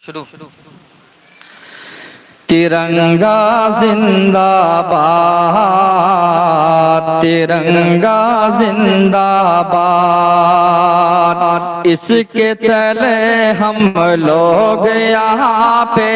शुरू। तिरंगा जिंदाबाद, तिरंगा जिंदाबाद, इसके तले हम लोग यहाँ पे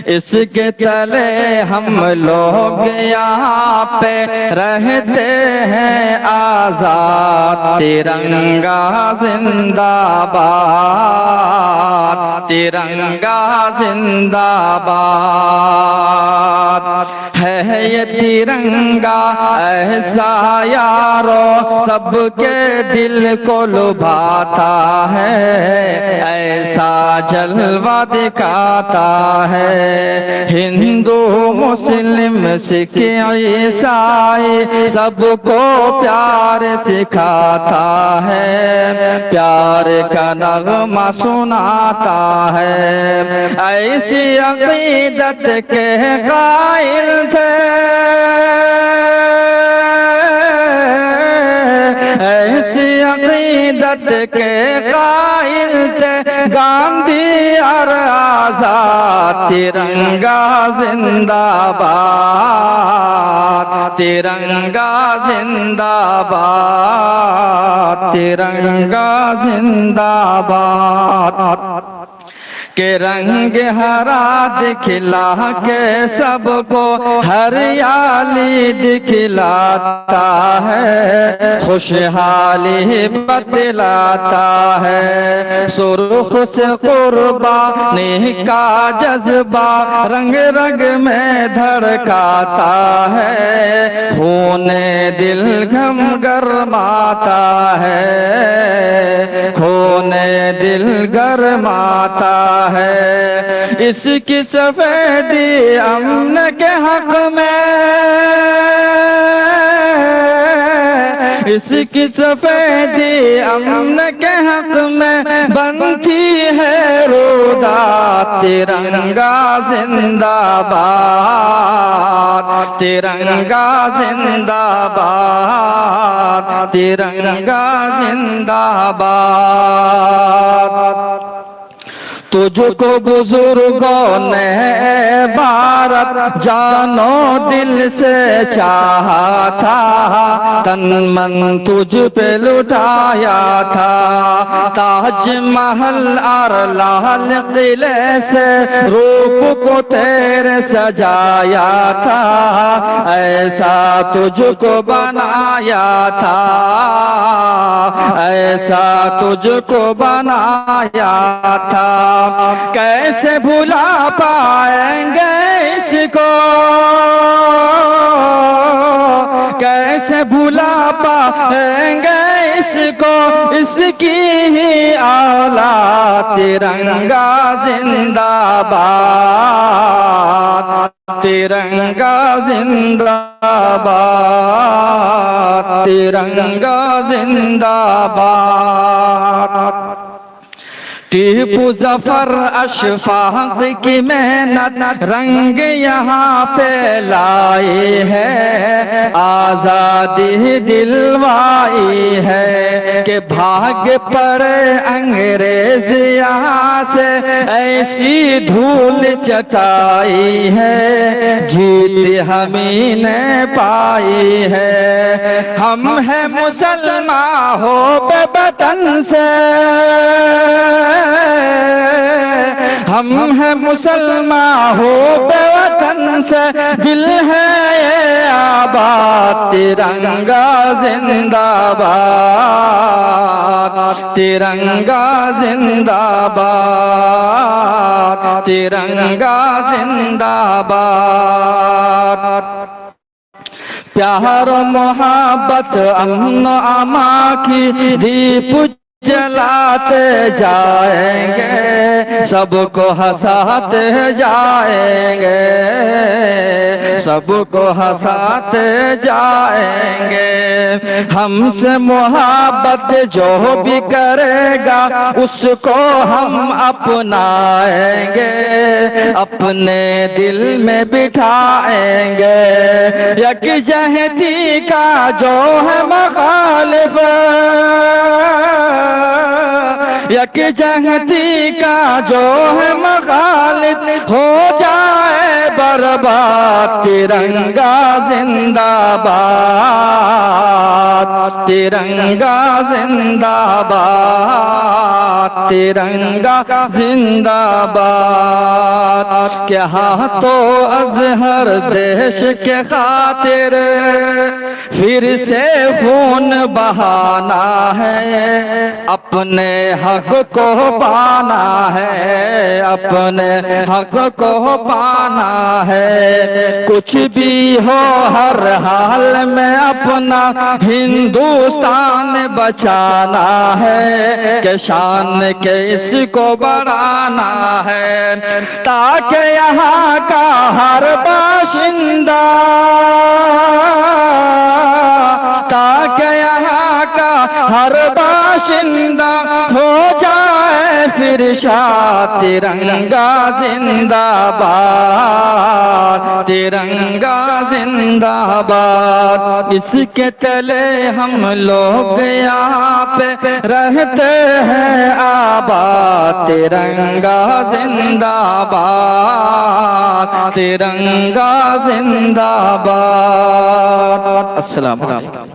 इसके तले हम लोग यहाँ पे रहते हैं आजाद। तिरंगा जिंदाबाद, तिरंगा जिंदाबाद, है ये तिरंगा ऐसा यारो सबके दिल को लुभाता है, ऐसा जलवा दिखाता है। हिंदू मुस्लिम सिख ईसाई सबको प्यार सिखाता है, प्यार का नगमा सुनाता है। ऐसी अकीदत के कायल थे, ऐसी अकीदत के कायल थे गांधी और आजाद। तिरंगा जिंदाबाद, तिरंगा जिंदाबाद, तिरंगा जिंदाबाद, के रंग हरा दिखला के सबको हरियाली दिखलाता है, खुशहाली बतलाता है। सुर्ख से कुर्बानी का जज्बा रंग रंग में धड़काता है, खूने दिल घम गरमाता है, खूने दिल गरमाता है। इसकी सफेदी अमन के हक में, इसकी सफेदी अमन के हक में बनती है रोदा। तिरंगा जिंदाबाद, तिरंगा जिंदाबाद, तिरंगा जिंदाबाद। तुझको बुजुर्गों ने भारत जानो दिल से चाहा था, तन मन तुझ पे लुटाया था। ताजमहल और लाल किले से रूप को तेरे सजाया था, ऐसा तुझको बनाया था, ऐसा तुझको बनाया था। कैसे भुला पाएंगे इसको, कैसे भुला पाएंगे इसको, इसकी ही औलाद। तिरंगा जिंदाबाद, तिरंगा जिंदाबाद, तिरंगा जिंदाबाद। टीपू जफर अशफाक की मेहनत रंग यहाँ पे लाई है, आजादी दिलवाई है कि भाग पड़े अंग्रेज यहाँ से, ऐसी धूल चटाई है, जीत हमी ने पाई है। हम हैं मुसलमान हो बेवतन से, हम हैं मुसलमान हो बेवतन से, दिल है ये आबाद। तिरंगा जिंदाबाद, तिरंगा जिंदाबाद, तिरंगा जिंदाबाद। प्यार मोहब्बत अमन अमा की दीप जलाते जाएंगे, सबको हंसाते जाएंगे, सबको हंसाते जाएंगे। हमसे मोहब्बत जो भी करेगा उसको हम अपनाएंगे, अपने दिल में बिठाएंगे। यकजहती का जो है मुखालिफ, यकजहती का जो है मखालिफ हो जाए बर्बाद। तिरंगा जिंदाबाद, तिरंगा जिंदाबाद, तिरंगा जिंदाबाद। क्या तो अजहर देश के खातिर फिर से खून बहाना है, अपने हक को पाना है, अपने हक को पाना है। कुछ भी हो हर हाल में अपना हिंदुस्तान बचाना है, कि शान के इसको बढ़ाना है, ताकि यहाँ का हर बाशिंदा, ताकि यहाँ का हर बाशिंदा हो जाए फिर शाद। तिरंगा जिंदाबाद, तिरंगा जिंदाबाद। इसके तले हम लोग यहाँ पे रहते हैं आबाद। तिरंगा जिंदाबाद, तिरंगा जिंदाबाद। अस्सलाम वालेकुम।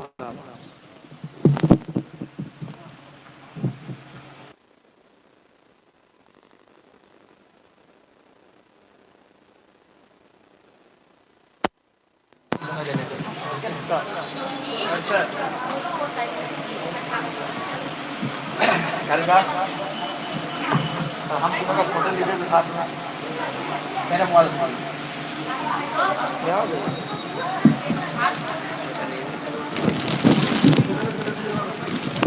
हम तुम्हारा फोटो ले लेते साथ में मेरा मोबाइल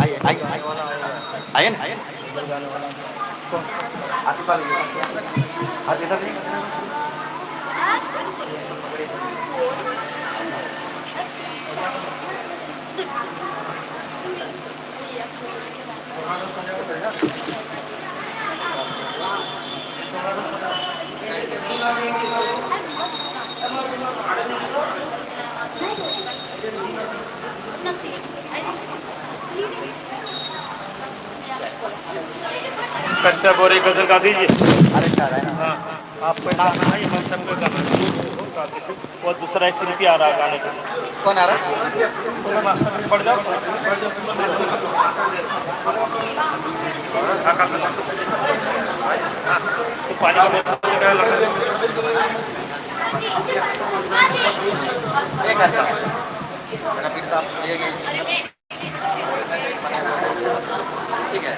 आइए आइए आइए ना आतिफ वाले हाथ इधर से कच्चा बोरे गजल का दीजिए। अरे चाह है ना। हाँ आपको नाम है ये हम सबका गाना और दूसरा एक शिल्पी आ रहा है गाने का। कौन आ रहा है? पढ़ जाओ तो पानी का एक अच्छा मेरा पिता ये ठीक है।